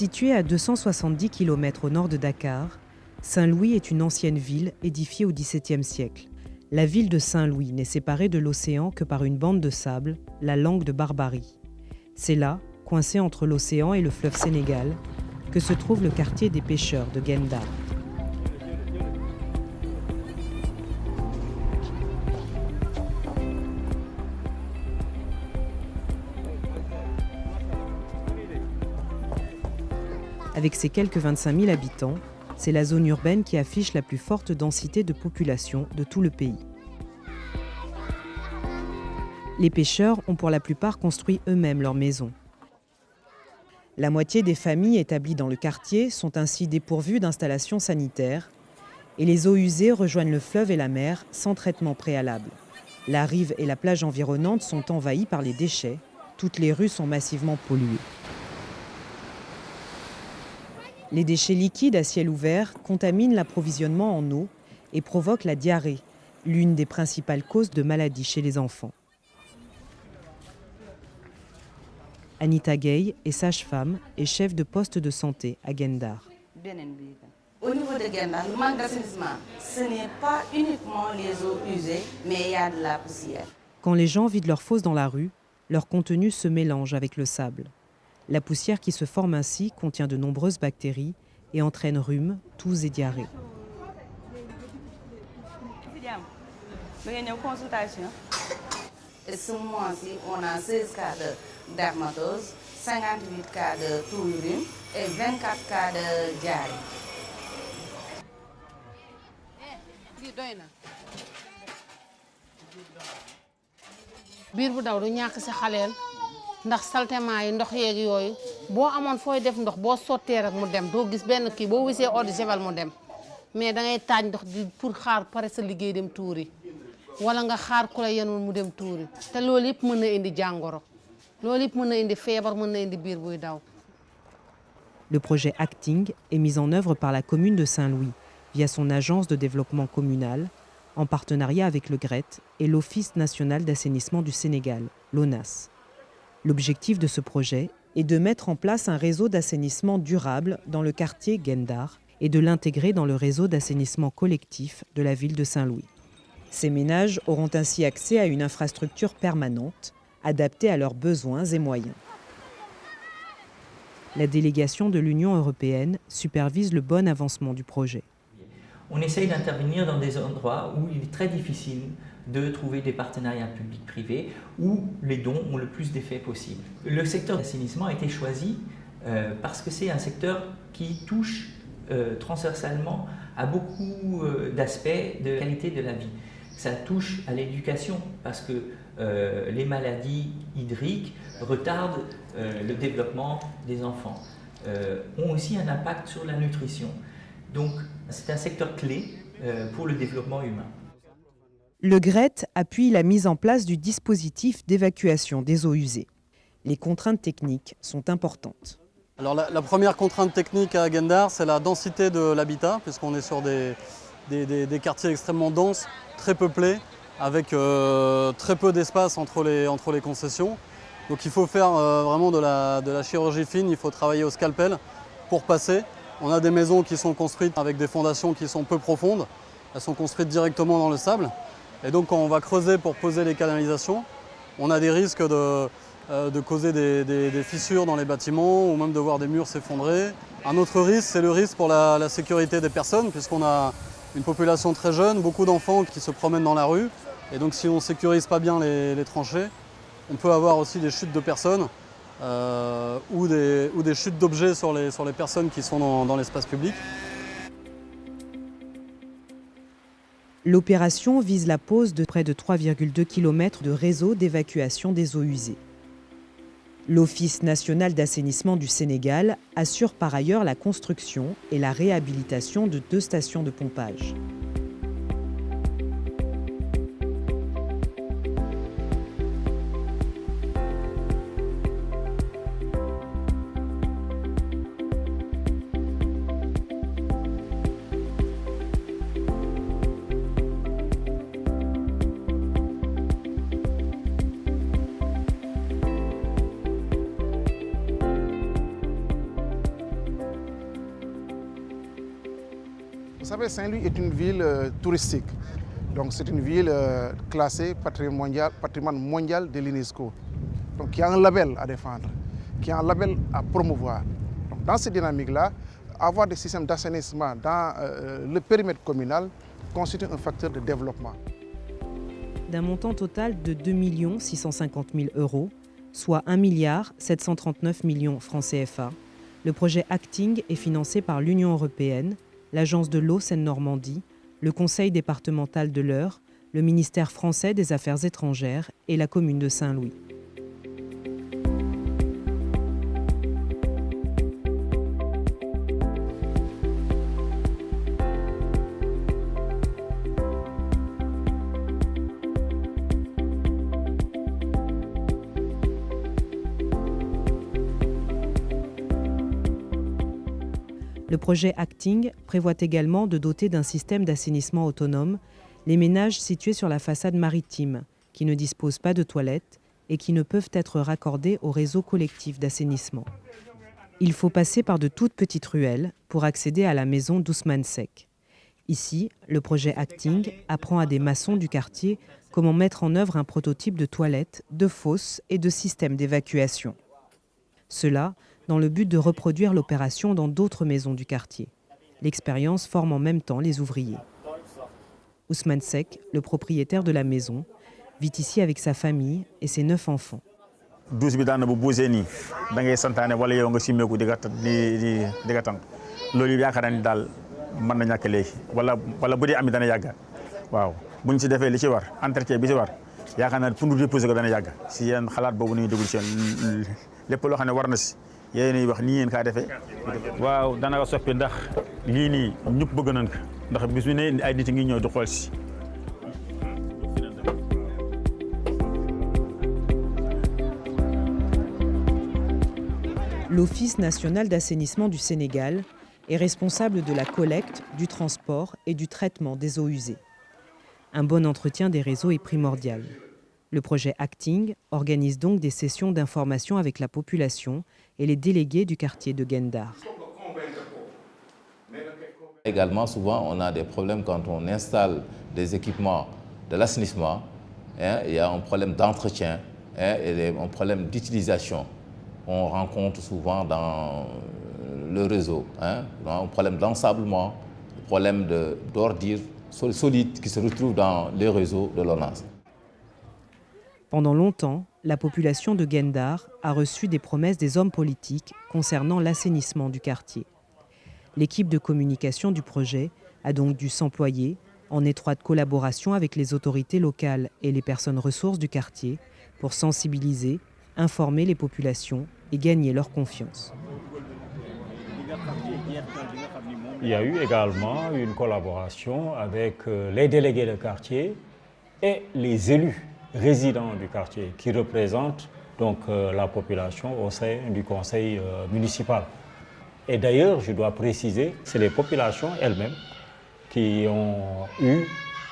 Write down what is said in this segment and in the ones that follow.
Située à 270 km au nord de Dakar, Saint-Louis est une ancienne ville édifiée au XVIIe siècle. La ville de Saint-Louis n'est séparée de l'océan que par une bande de sable, la Langue de Barbarie. C'est là, coincé entre l'océan et le fleuve Sénégal, que se trouve le quartier des pêcheurs de Gendar. Avec ses quelques 25 000 habitants, c'est la zone urbaine qui affiche la plus forte densité de population de tout le pays. Les pêcheurs ont pour la plupart construit eux-mêmes leurs maisons. La moitié des familles établies dans le quartier sont ainsi dépourvues d'installations sanitaires et les eaux usées rejoignent le fleuve et la mer sans traitement préalable. La rive et la plage environnante sont envahies par les déchets. Toutes les rues sont massivement polluées. Les déchets liquides à ciel ouvert contaminent l'approvisionnement en eau et provoquent la diarrhée, l'une des principales causes de maladies chez les enfants. Anita Gay est sage-femme et chef de poste de santé à Gendar. Au niveau de Gendar, le manque d'assainissement, ce n'est pas uniquement les eaux usées, mais il y a de la poussière. Quand les gens vident leurs fosses dans la rue, leur contenu se mélange avec le sable. La poussière qui se forme ainsi contient de nombreuses bactéries et entraîne rhume, toux et diarrhée. Et ce mois-ci, on a 16 cas de dermatose, 58 cas de toux-urine et 24 cas de diarrhée. biir bu daw du ñàkk si xaleel ndax saltement yi ndox yeeg yooyu boo amoon fooy def ndox boo sottee rek mu dem doo gis benn kii boo wisee eau de javel mu dem mais da ngay taaj ndox di pour xaar pare sa liggéey dem tuuri wala nga xaar ku la yenul mu dem tuuri te loolu yëpp mën na indi jàngoro loolu yëpp mën na indi feebar mën na indi biir buy daw. Le projet Acting est mis en œuvre par la commune de Saint-Louis via son agence de développement communal en partenariat avec le GRET et l'Office national d'assainissement du Sénégal, l'ONAS. L'objectif de ce projet est de mettre en place un réseau d'assainissement durable dans le quartier Gendar et de l'intégrer dans le réseau d'assainissement collectif de la ville de Saint-Louis. Ces ménages auront ainsi accès à une infrastructure permanente, adaptée à leurs besoins et moyens. La délégation de l'Union européenne supervise le bon avancement du projet. On essaye d'intervenir dans des endroits où il est très difficile de trouver des partenariats publics-privés, où les dons ont le plus d'effets possible. Le secteur d'assainissement a été choisi parce que c'est un secteur qui touche transversalement à beaucoup d'aspects de qualité de la vie. Ça touche à l'éducation parce que les maladies hydriques retardent le développement des enfants, ont aussi un impact sur la nutrition. Donc c'est un secteur clé pour le développement humain. Le GRET appuie la mise en place du dispositif d'évacuation des eaux usées. Les contraintes techniques sont importantes. Alors la première contrainte technique à Gendar, c'est la densité de l'habitat, puisqu'on est sur des quartiers extrêmement denses, très peuplés, avec très peu d'espace entre les concessions. Donc il faut faire vraiment de la chirurgie fine, il faut travailler au scalpel pour passer. On a des maisons qui sont construites avec des fondations qui sont peu profondes, elles sont construites directement dans le sable. Et donc quand on va creuser pour poser les canalisations, on a des risques de causer des fissures dans les bâtiments ou même de voir des murs s'effondrer. Un autre risque, c'est le risque pour la sécurité des personnes, puisqu'on a une population très jeune, beaucoup d'enfants qui se promènent dans la rue. Et donc si on ne sécurise pas bien les tranchées, on peut avoir aussi des chutes de personnes ou des chutes d'objets sur les personnes qui sont dans l'espace public. L'opération vise la pose de près de 3,2 km de réseau d'évacuation des eaux usées. L'Office national d'assainissement du Sénégal assure par ailleurs la construction et la réhabilitation de 2 stations de pompage. Vous savez, Saint-Louis est une ville touristique. Donc c'est une ville classée patrimoine mondial de l'UNESCO. Donc qui a un label à défendre, qui a un label à promouvoir. Donc, dans cette dynamique-là, avoir des systèmes d'assainissement dans le périmètre communal constitue un facteur de développement. D'un montant total de 2 650 000 €, soit 1 739 millions francs CFA, le projet Acting est financé par l'Union européenne, l'Agence de l'eau Seine-Normandie, le Conseil départemental de l'Eure, le ministère français des Affaires étrangères et la commune de Saint-Louis. Le projet Acting prévoit également de doter d'un système d'assainissement autonome les ménages situés sur la façade maritime, qui ne disposent pas de toilettes et qui ne peuvent être raccordés au réseau collectif d'assainissement. Il faut passer par de toutes petites ruelles pour accéder à la maison d'Ousmane Seck. Ici, le projet Acting apprend à des maçons du quartier comment mettre en œuvre un prototype de toilettes, de fosses et de système d'évacuation. Cela dans le but de reproduire l'opération dans d'autres maisons du quartier. L'expérience forme en même temps les ouvriers. Ousmane Seck, le propriétaire de la maison, vit ici avec sa famille et ses 9 enfants. Douze bi daan na bu bougé nii da ngay santaane wala yow nga simmeeku di nga tànk loolu yaakaar naa ni daal mën na ñàkk léegi wala bu dee am dana yàgg waaw bu ñu ci defee li ci war entretien bi ci war yaakaar naa pour nous déposer ko dana yàgg si yéen xalaat boobu nañu déglu seen lépp loo xam ne war na si yéen wax nii ngeen kaa defee waaw dana ko soppi ndax lii nii ñëpp bëgg nañ ko ndax bis bu ne ay nit ngi ñëw di xool si. L'Office national d'assainissement du Sénégal est responsable de la collecte, du transport et du traitement des eaux usées. Un bon entretien des réseaux est primordial. Le projet Acting organise donc des sessions d'information avec la population et les délégués du quartier de Guet-Ndar. Également, souvent, on a des problèmes quand on installe des équipements de l'assainissement. Il y a un problème d'entretien et un problème d'utilisation. On rencontre souvent dans le réseau un problème d'ensablement, un problème d'ordures solides qui se retrouvent dans les réseaux de l'ONAS. Pendant longtemps, la population de Guet-Ndar a reçu des promesses des hommes politiques concernant l'assainissement du quartier. L'équipe de communication du projet a donc dû s'employer, en étroite collaboration avec les autorités locales et les personnes ressources du quartier, pour sensibiliser, informer les populations et gagner leur confiance. Il y a eu également une collaboration avec les délégués de quartier et les élus résidents du quartier qui représentent donc la population au sein du conseil municipal. Et d'ailleurs, je dois préciser, c'est les populations elles-mêmes qui ont eu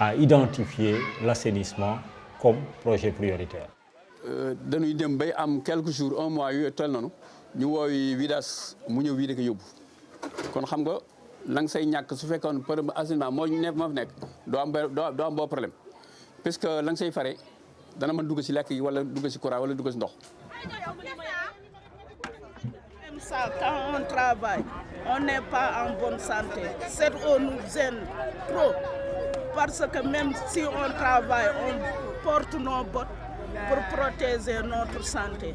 à identifier l'assainissement comme projet prioritaire. dañuy dem bay am quelques jours un mois yu tel noonu ñu woowi vidas mu ñëw wii da ko yóbbu kon xam nga la nga say ñàkk su fekkoon problème assainissement moo fa nekk doo am boo problème parce que la nga say fare dana mën dugg si lekk yi wala dugg si courant wala dugg si ndox. Même ça, quand on travaille, on n'est pas en bonne santé. Cette eau nous gêne trop parce que même si on travaille, on porte nos bottes pour protéger notre santé.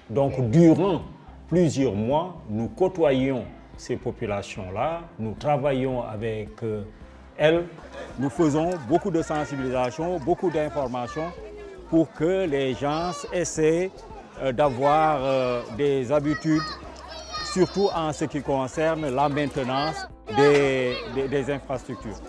Donc, durant plusieurs mois, nous côtoyons ces populations-là, nous travaillons avec elles. Nous faisons beaucoup de sensibilisation, beaucoup d'informations pour que les gens essaient d'avoir des habitudes, surtout en ce qui concerne la maintenance des infrastructures.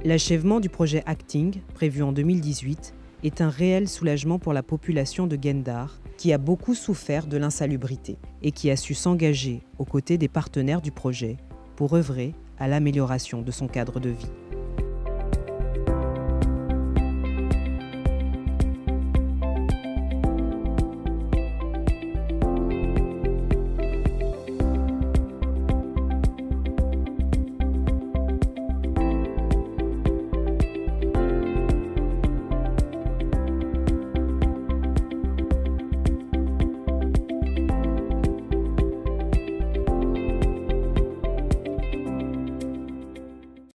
L'achèvement du projet Acting, prévu en 2018, est un réel soulagement pour la population de Guet-Ndar, qui a beaucoup souffert de l'insalubrité et qui a su s'engager aux côtés des partenaires du projet pour œuvrer à l'amélioration de son cadre de vie.